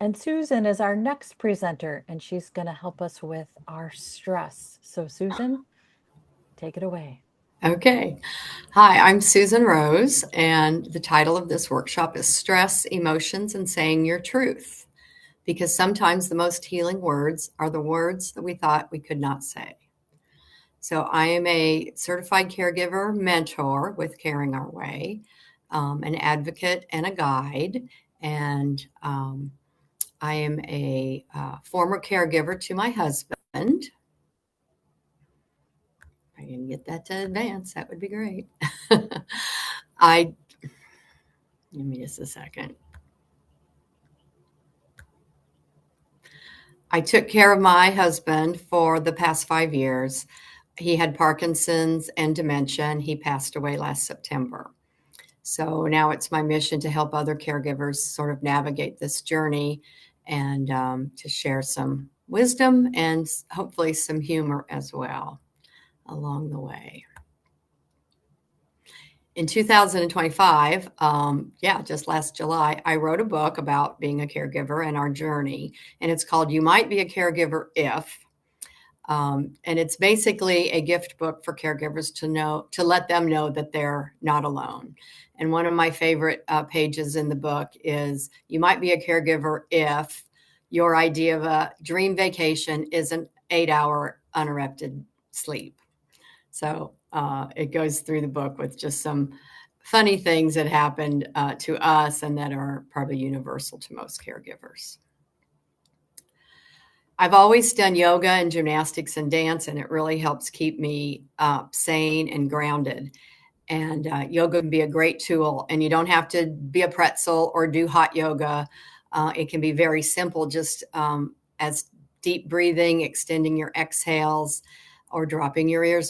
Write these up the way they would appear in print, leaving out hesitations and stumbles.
And Susan is our next presenter, and she's going to help us with our stress. So, Susan, take it away. Okay. Hi, I'm Susan Rose, and the title of this workshop is Stress, Emotions, and Saying Your Truth. Because sometimes the most healing words are the words that we thought we could not say. So, I am a certified caregiver mentor with Caring Our Way, an advocate and a guide, and I am a former caregiver to my husband. If I can get that to advance, that would be great. I Give me just a second. I took care of my husband for the past 5 years. He had Parkinson's and dementia, and he passed away last September. So now it's my mission to help other caregivers sort of navigate this journey and to share some wisdom and hopefully some humor as well along the way. In 2025, just last July, I wrote a book about being a caregiver and our journey, and it's called You Might Be a Caregiver If. And it's basically a gift book for caregivers to let them know that they're not alone. And one of my favorite pages in the book is you might be a caregiver if your idea of a dream vacation is an 8-hour uninterrupted sleep. So it goes through the book with just some funny things that happened to us and that are probably universal to most caregivers. I've always done yoga and gymnastics and dance, and it really helps keep me sane and grounded. And yoga can be a great tool, and you don't have to be a pretzel or do hot yoga. It can be very simple, just as deep breathing, extending your exhales, or dropping your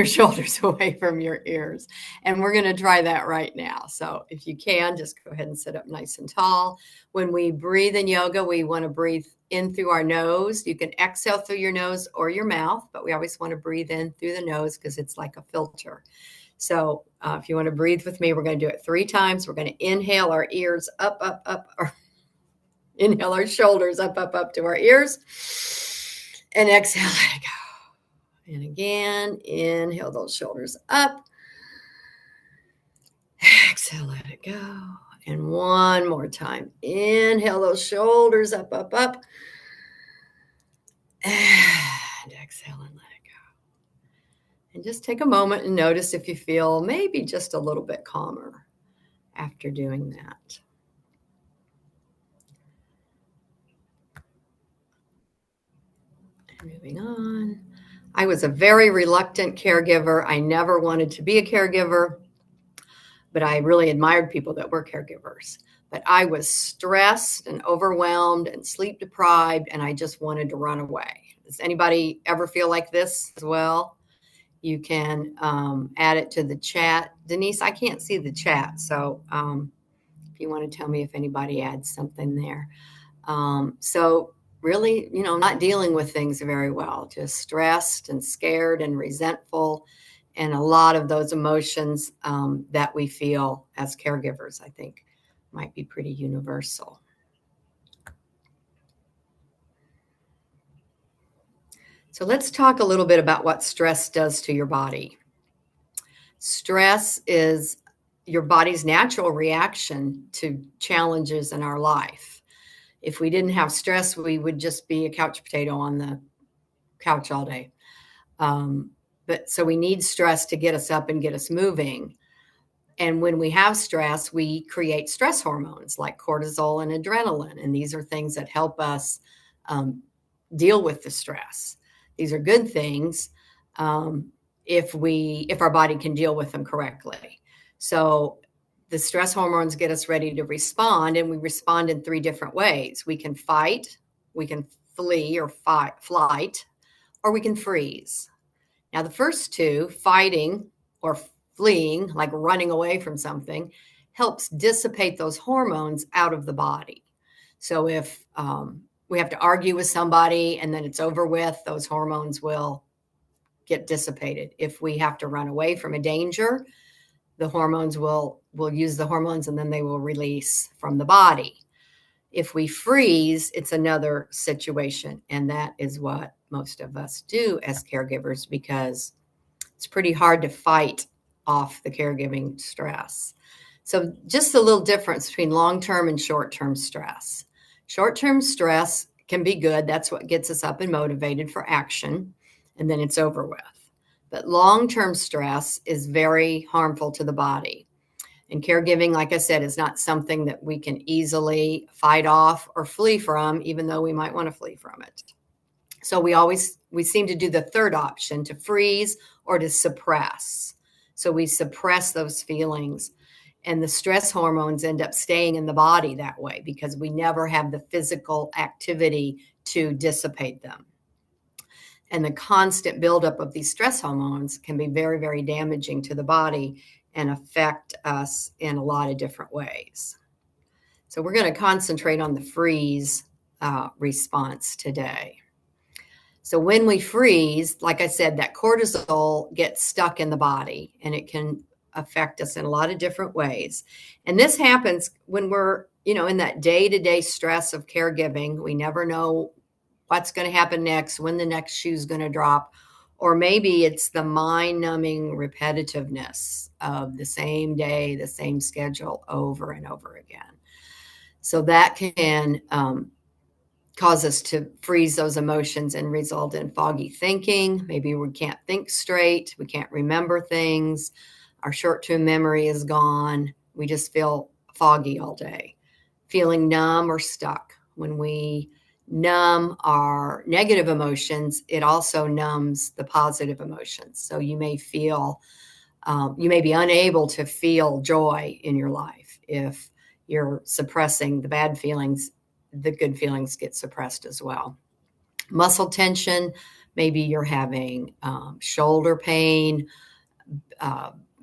shoulders away from your ears. And we're going to try that right now. So if you can, just go ahead and sit up nice and tall. When we breathe in yoga, we want to breathe in through our nose. You can exhale through your nose or your mouth, but we always want to breathe in through the nose because it's like a filter. So if you want to breathe with me, we're going to do it 3 times. We're going to inhale our ears up, up, up, or inhale our shoulders up, up, up to our ears, and exhale, let it go. And again, inhale those shoulders up. Exhale, let it go. And one more time. Inhale those shoulders up, up, up. And exhale and let it go. And just take a moment and notice if you feel maybe just a little bit calmer after doing that. And moving on. I was a very reluctant caregiver. I never wanted to be a caregiver, but I really admired people that were caregivers. But I was stressed and overwhelmed and sleep deprived, and I just wanted to run away. Does anybody ever feel like this as well? You can add it to the chat. Denise, I can't see the chat, so if you want to tell me if anybody adds something there. So really, not dealing with things very well, just stressed and scared and resentful. And a lot of those emotions that we feel as caregivers, I think, might be pretty universal. So let's talk a little bit about what stress does to your body. Stress is your body's natural reaction to challenges in our life. If we didn't have stress, we would just be a couch potato on the couch all day. But so we need stress to get us up and get us moving. And when we have stress, we create stress hormones like cortisol and adrenaline. And these are things that help us deal with the stress. These are good things if our body can deal with them correctly. So the stress hormones get us ready to respond, and we respond in 3 different ways. We can fight, we can flee or flight, or we can freeze. Now, the first 2, fighting or fleeing, like running away from something, helps dissipate those hormones out of the body. So if we have to argue with somebody and then it's over with, those hormones will get dissipated. If we have to run away from a danger, the hormones will use the hormones and then they will release from the body. If we freeze, it's another situation. And that is what most of us do as caregivers, because it's pretty hard to fight off the caregiving stress. So just a little difference between long-term and short-term stress. Short-term stress can be good. That's what gets us up and motivated for action, and then it's over with. But long-term stress is very harmful to the body. And caregiving, like I said, is not something that we can easily fight off or flee from, even though we might want to flee from it. So we seem to do the third option, to freeze or to suppress. So we suppress those feelings, and the stress hormones end up staying in the body that way because we never have the physical activity to dissipate them. And the constant buildup of these stress hormones can be very, very damaging to the body and affect us in a lot of different ways. So we're going to concentrate on the freeze response today. So when we freeze, like I said, that cortisol gets stuck in the body, and it can affect us in a lot of different ways. And this happens when we're, in that day-to-day stress of caregiving. We never know what's going to happen next, when the next shoe's going to drop, or maybe it's the mind-numbing repetitiveness of the same day, the same schedule over and over again. So that can cause us to freeze those emotions and result in foggy thinking. Maybe we can't think straight. We can't remember things. Our short-term memory is gone. We just feel foggy all day, feeling numb or stuck. When we numb our negative emotions, it also numbs the positive emotions. So you may be unable to feel joy in your life if you're suppressing the bad feelings. The good feelings get suppressed as well. Muscle tension, maybe you're having shoulder pain,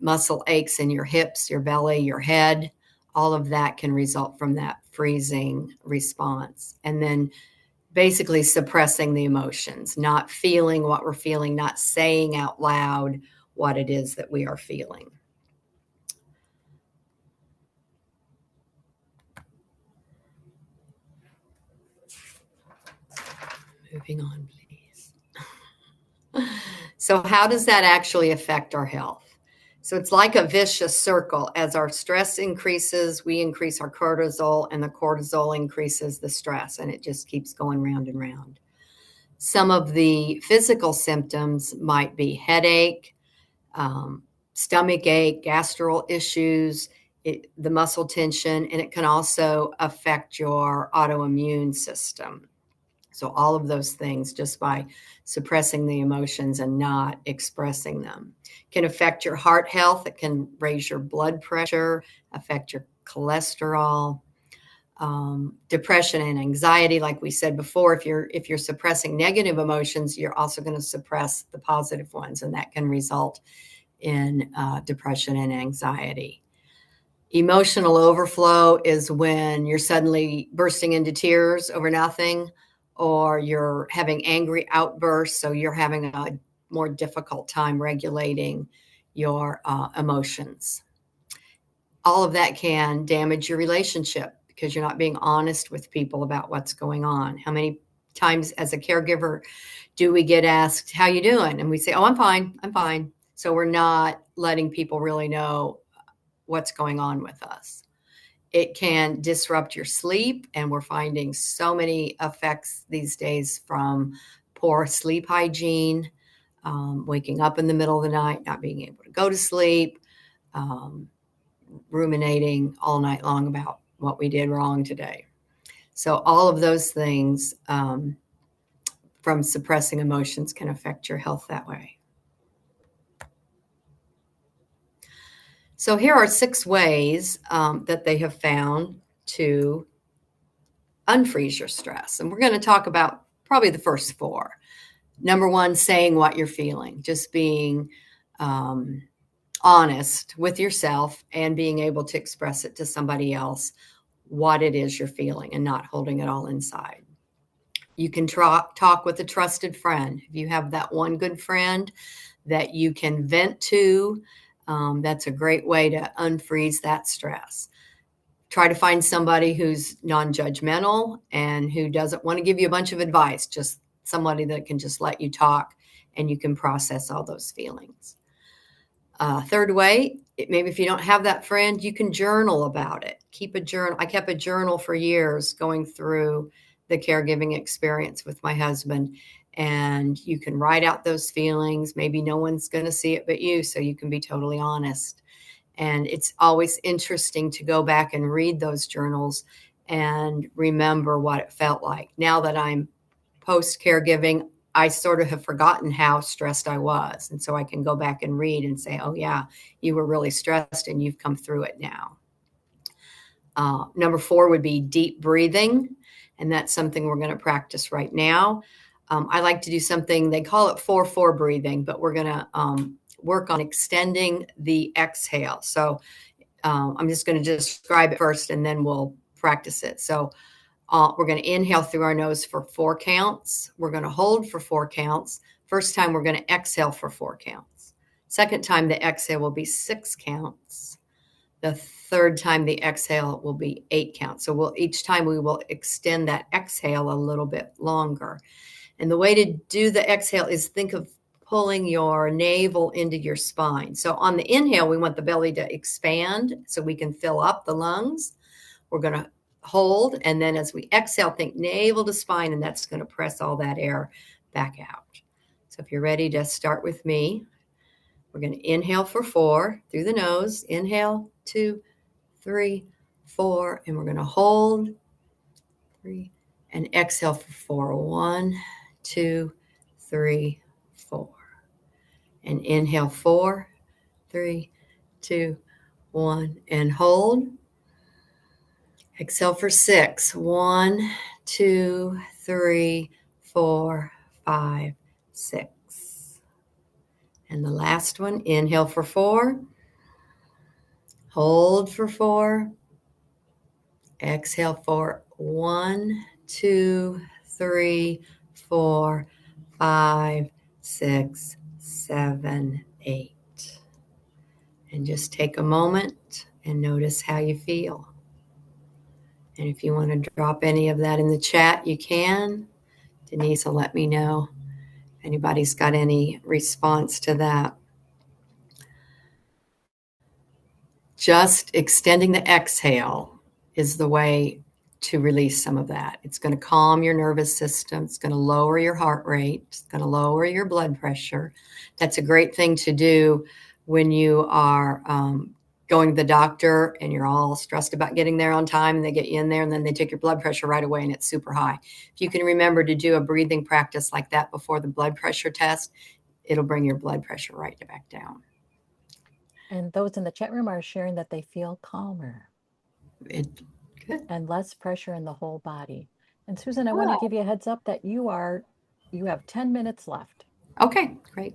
muscle aches in your hips, your belly, your head. All of that can result from that freezing response. And then basically suppressing the emotions, not feeling what we're feeling, not saying out loud what it is that we are feeling. Moving on, please. So how does that actually affect our health? So it's like a vicious circle. As our stress increases, we increase our cortisol, and the cortisol increases the stress, and it just keeps going round and round. Some of the physical symptoms might be headache, stomach ache, gastro issues, the muscle tension, and it can also affect your autoimmune system. So all of those things, just by suppressing the emotions and not expressing them, can affect your heart health. It can raise your blood pressure, affect your cholesterol, depression and anxiety. Like we said before, if you're suppressing negative emotions, you're also going to suppress the positive ones, and that can result in depression and anxiety. Emotional overflow is when you're suddenly bursting into tears over nothing, or you're having angry outbursts, so you're having a more difficult time regulating your emotions. All of that can damage your relationship because you're not being honest with people about what's going on. How many times as a caregiver do we get asked, "How you doing?" And we say, "Oh, I'm fine, I'm fine." So we're not letting people really know what's going on with us. It can disrupt your sleep, and we're finding so many effects these days from poor sleep hygiene, waking up in the middle of the night, not being able to go to sleep, ruminating all night long about what we did wrong today. So all of those things from suppressing emotions can affect your health that way. So here are 6 ways that they have found to unfreeze your stress. And we're going to talk about probably the first 4. Number 1, saying what you're feeling, just being honest with yourself and being able to express it to somebody else, what it is you're feeling, and not holding it all inside. You can talk with a trusted friend. If you have that one good friend that you can vent to, that's a great way to unfreeze that stress. try to find somebody who's non-judgmental and who doesn't want to give you a bunch of advice, just somebody that can just let you talk and you can process all those feelings. Third way, maybe if you don't have that friend, you can journal about it. Keep a journal. I kept a journal for years going through the caregiving experience with my husband. And you can write out those feelings. Maybe no one's going to see it but you, so you can be totally honest. And it's always interesting to go back and read those journals and remember what it felt like. Now that I'm post-caregiving, I sort of have forgotten how stressed I was. And so I can go back and read and say, oh, yeah, you were really stressed and you've come through it now. Number 4 would be deep breathing. And that's something we're going to practice right now. I like to do something, they call it 4-4 breathing, but we're going to work on extending the exhale. So I'm just going to describe it first and then we'll practice it. So we're going to inhale through our nose for 4 counts. We're going to hold for 4 counts. First time, we're going to exhale for 4 counts. Second time, the exhale will be 6 counts. The third time, the exhale will be 8 counts. So each time we will extend that exhale a little bit longer. And the way to do the exhale is think of pulling your navel into your spine. So on the inhale, we want the belly to expand so we can fill up the lungs. We're going to hold, and then as we exhale, think navel to spine, and that's going to press all that air back out. So if you're ready to start with me, we're going to inhale for 4 through the nose. Inhale, 2, 3, 4, and we're going to hold 3 and exhale for 4. 1, 2, 3, 4. And inhale 4, 3, 2, 1, and hold. Exhale for 6. 1, 2, 3, 4, 5, 6. And the last one, inhale for 4. Hold for 4. Exhale for 1, 2, 3, 4, 5, 6, 7, 8. And just take a moment and notice how you feel. And if you want to drop any of that in the chat, you can. Denise will let me know if anybody's got any response to that. Just extending the exhale is the way to release some of that. It's going to calm your nervous system. It's going to lower your heart rate. It's going to lower your blood pressure. That's a great thing to do when you are going to the doctor and you're all stressed about getting there on time, and they get you in there and then they take your blood pressure right away and it's super high. If you can remember to do a breathing practice like that before the blood pressure test, it'll bring your blood pressure right back down. And those in the chat room are sharing that they feel calmer. Good. And less pressure in the whole body. And Susan, I want to give you a heads up that you have 10 minutes left. Okay, great.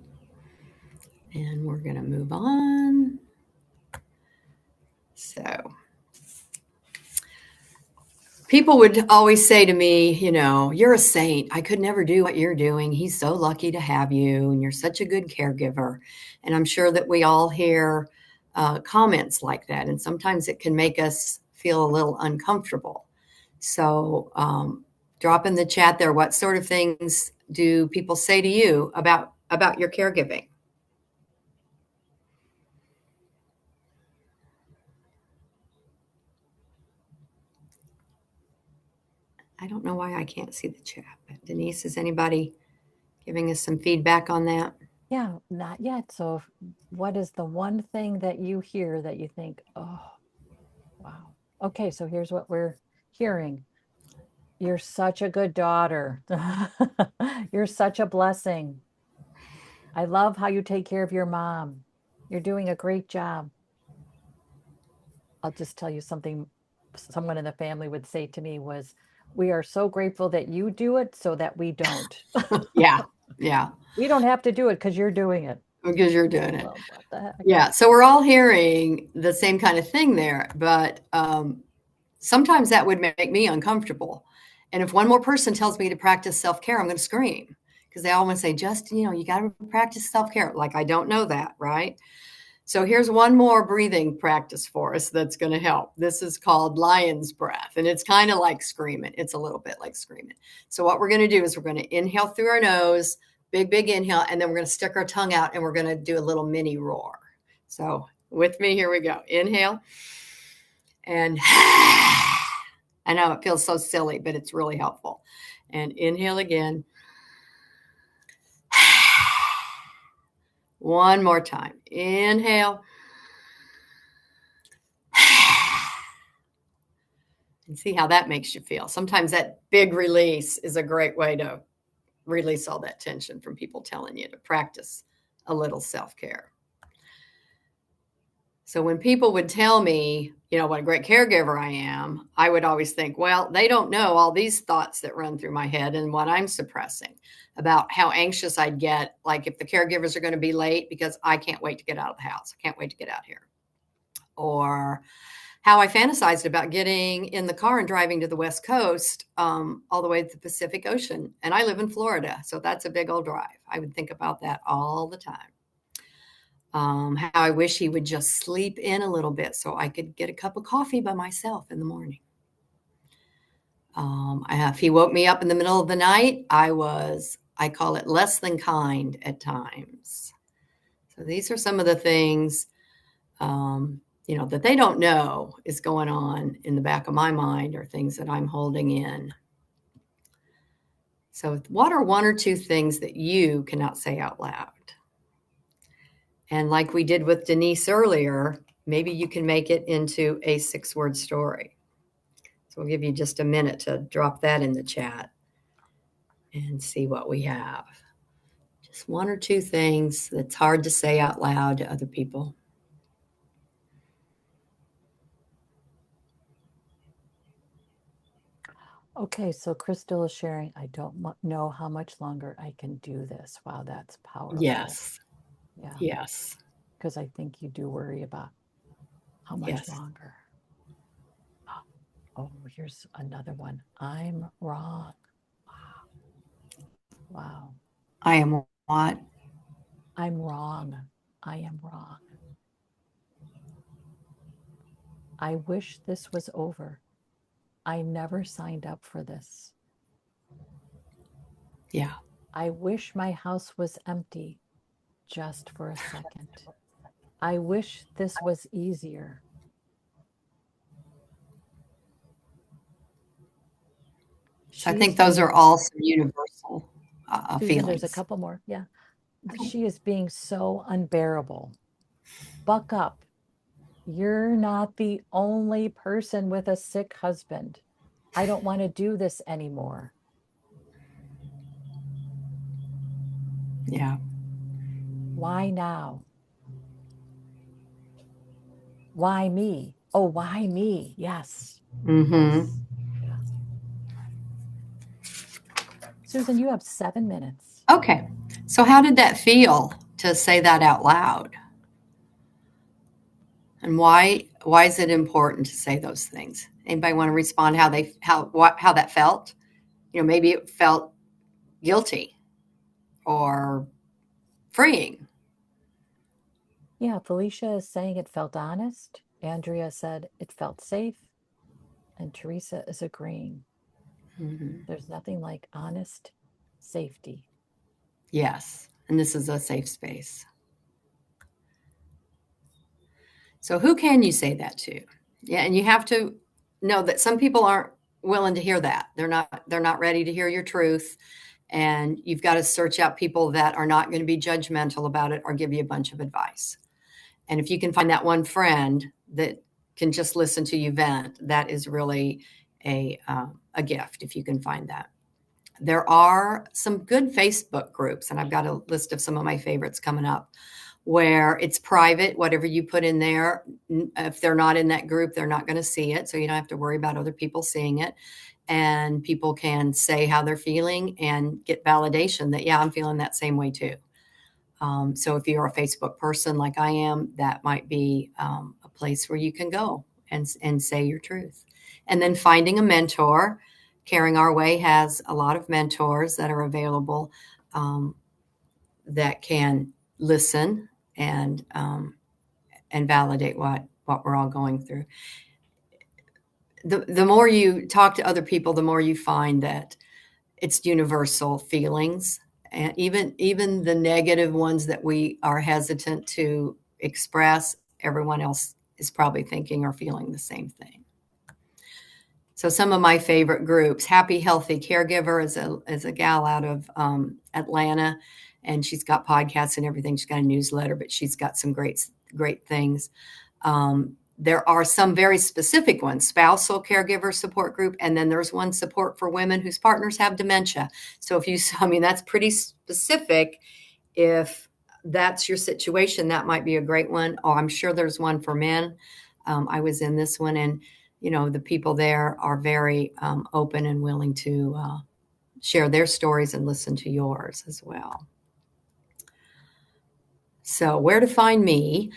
And we're going to move on. So people would always say to me, you're a saint. I could never do what you're doing. He's so lucky to have you, and you're such a good caregiver. And I'm sure that we all hear comments like that. And sometimes it can make us feel a little uncomfortable. So drop in the chat there, what sort of things do people say to you about your caregiving? I don't know why I can't see the chat, but Denise, is anybody giving us some feedback on that? Yeah, not yet. So what is the one thing that you hear that you think, oh, wow. Okay, so here's what we're hearing. You're such a good daughter. You're such a blessing. I love how you take care of your mom. You're doing a great job. I'll just tell you something someone in the family would say to me was, we are so grateful that you do it so that we don't. Yeah. We don't have to do it because you're doing it. Because you're doing it. Well, what the heck? Yeah. So we're all hearing the same kind of thing there, but sometimes that would make me uncomfortable. And if one more person tells me to practice self-care, I'm going to scream, because they all want to say, Justin, you got to practice self-care. Like, I don't know that, right? So here's one more breathing practice for us that's going to help. This is called lion's breath, and it's kind of like screaming. It's a little bit like screaming. So what we're going to do is we're going to inhale through our nose, big inhale, and then we're going to stick our tongue out and we're going to do a little mini roar. So with me, here we go. Inhale and I know it feels so silly, but it's really helpful. And inhale again. One more time. Inhale. And see how that makes you feel. Sometimes that big release is a great way to release all that tension from people telling you to practice a little self-care. So when people would tell me, what a great caregiver I am, I would always think, well, they don't know all these thoughts that run through my head and what I'm suppressing about how anxious I'd get, like if the caregivers are going to be late because I can't wait to get out of the house. I can't wait to get out here. Or how I fantasized about getting in the car and driving to the West Coast, all the way to the Pacific Ocean. And I live in Florida, so that's a big old drive. I would think about that all the time. How I wish he would just sleep in a little bit so I could get a cup of coffee by myself in the morning. If he woke me up in the middle of the night, I call it less than kind at times. So these are some of the things, that they don't know is going on in the back of my mind, or things that I'm holding in. So what are one or two things that you cannot say out loud? And like we did with Denise earlier, maybe you can make it into a 6-word story. So we'll give you just a minute to drop that in the chat and see what we have. Just one or two things that's hard to say out loud to other people. Okay, so Crystal is sharing, I don't know how much longer I can do this. Wow, that's powerful. Yes. Yeah. Yes. Because I think you do worry about how much longer. Oh, here's another one. I'm wrong. Wow. I am what? I'm wrong. I am wrong. I wish this was over. I never signed up for this. Yeah. I wish my house was empty just for a second. I wish this was easier. So I think those are all some universal Susan, feelings. there's a couple more. Yeah. She is being so unbearable. Buck up. You're not the only person with a sick husband. I don't want to do this anymore. Yeah. Why now? Why me? Oh, why me? Yes. Mm-hmm. Yes. Yeah. Susan, you have 7 minutes. Okay. So how did that feel to say that out loud? And why is it important to say those things? Anybody want to respond how that felt? Maybe it felt guilty or freeing. Yeah, Felicia is saying it felt honest. Andrea said it felt safe. And Teresa is agreeing. Mm-hmm. There's nothing like honest safety. Yes. And this is a safe space. So who can you say that to? Yeah, and you have to know that some people aren't willing to hear that. They're not ready to hear your truth. And you've got to search out people that are not going to be judgmental about it or give you a bunch of advice. And if you can find that one friend that can just listen to you vent, that is really a gift if you can find that. There are some good Facebook groups, and I've got a list of some of my favorites coming up, where it's private. Whatever you put in there, if they're not in that group, they're not going to see it. So you don't have to worry about other people seeing it. And people can say how they're feeling and get validation that, yeah, I'm feeling that same way too. So if you're a Facebook person like I am, that might be a place where you can go and say your truth. And then finding a mentor. Caring Our Way has a lot of mentors that are available that can listen and and validate what we're all going through. The more you talk to other people, the more you find that it's universal feelings, and even the negative ones that we are hesitant to express, everyone else is probably thinking or feeling the same thing. So some of my favorite groups, Happy Healthy Caregiver is a gal out of Atlanta, and she's got podcasts and everything. She's got a newsletter, but she's got some great things. There are some very specific ones, spousal caregiver support group, and then there's one support for women whose partners have dementia. So that's pretty specific. If that's your situation, that might be a great one. Oh, I'm sure there's one for men. I was in this one, and the people there are very open and willing to share their stories and listen to yours as well. So where to find me?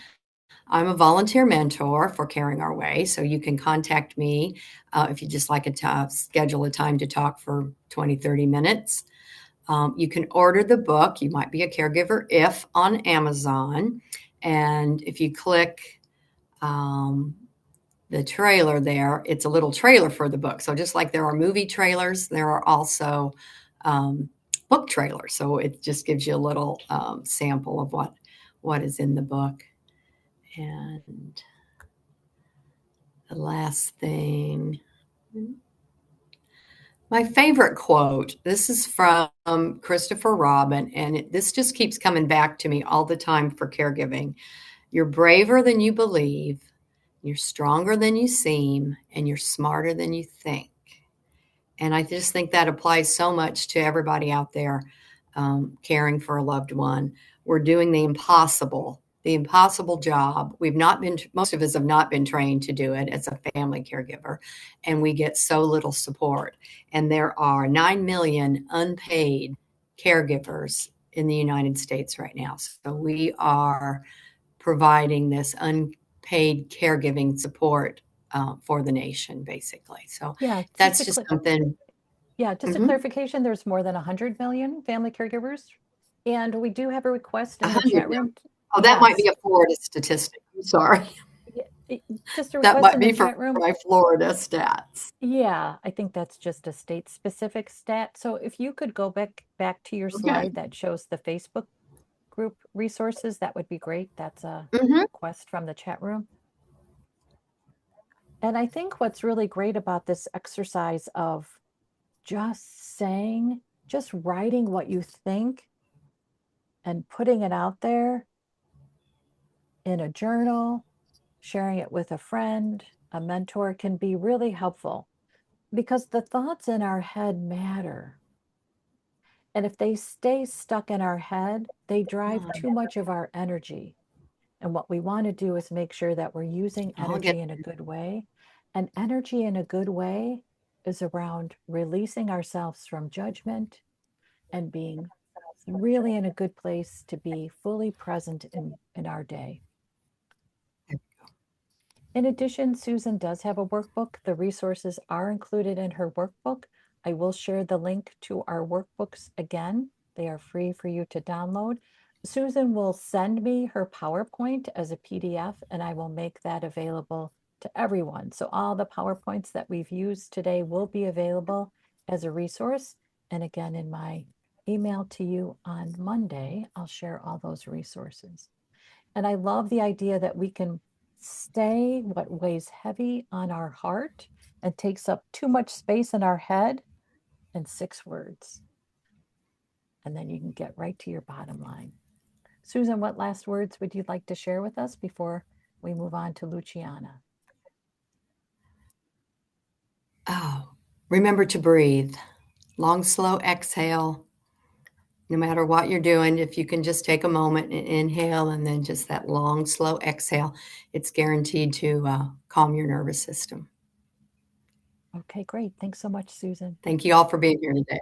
I'm a volunteer mentor for Caring Our Way, so you can contact me if you just like to schedule a time to talk for 20, 30 minutes. You can order the book, You Might Be a Caregiver If, on Amazon. And if you click the trailer there, it's a little trailer for the book. So just like there are movie trailers, there are also book trailers. So it just gives you a little sample of what is in the book. And the last thing, my favorite quote, this is from Christopher Robin, and this just keeps coming back to me all the time for caregiving. You're braver than you believe, you're stronger than you seem, and you're smarter than you think. And I just think that applies so much to everybody out there caring for a loved one. We're doing the impossible job. Most of us have not been trained to do it as a family caregiver, and we get so little support. And there are 9 million unpaid caregivers in the United States right now. So we are providing this unpaid caregiving support for the nation, basically. So Yeah, that's just something. Yeah, just a clarification, there's more than 100 million family caregivers. And we do have a request in the 100 chat million. room. Oh, that might be a Florida statistic. I'm sorry. Just a That request might in be the from chat room. my Florida stats. Yeah, I think that's just a state-specific stat. So if you could go back to your Okay. slide that shows the Facebook group resources, that would be great. That's a request from the chat room. And I think what's really great about this exercise of just writing what you think and putting it out there in a journal, sharing it with a friend, a mentor, can be really helpful, because the thoughts in our head matter. And if they stay stuck in our head, they drive too much of our energy. And what we want to do is make sure that we're using energy in a good way. And energy in a good way is around releasing ourselves from judgment and being really in a good place to be fully present in our day. In addition, Susan does have a workbook. The resources are included in her workbook. I will share the link to our workbooks again. They are free for you to download. Susan will send me her PowerPoint as a PDF, and I will make that available to everyone. So all the PowerPoints that we've used today will be available as a resource. And again, in my email to you on Monday, I'll share all those resources. And I love the idea that we can stay what weighs heavy on our heart and takes up too much space in our head in 6 words. And then you can get right to your bottom line. Susan, what last words would you like to share with us before we move on to Luciana? Oh, remember to breathe. Long, slow exhale. No matter what you're doing, if you can just take a moment and inhale and then just that long, slow exhale, it's guaranteed to calm your nervous system. Okay, great. Thanks so much, Susan. Thank you all for being here today.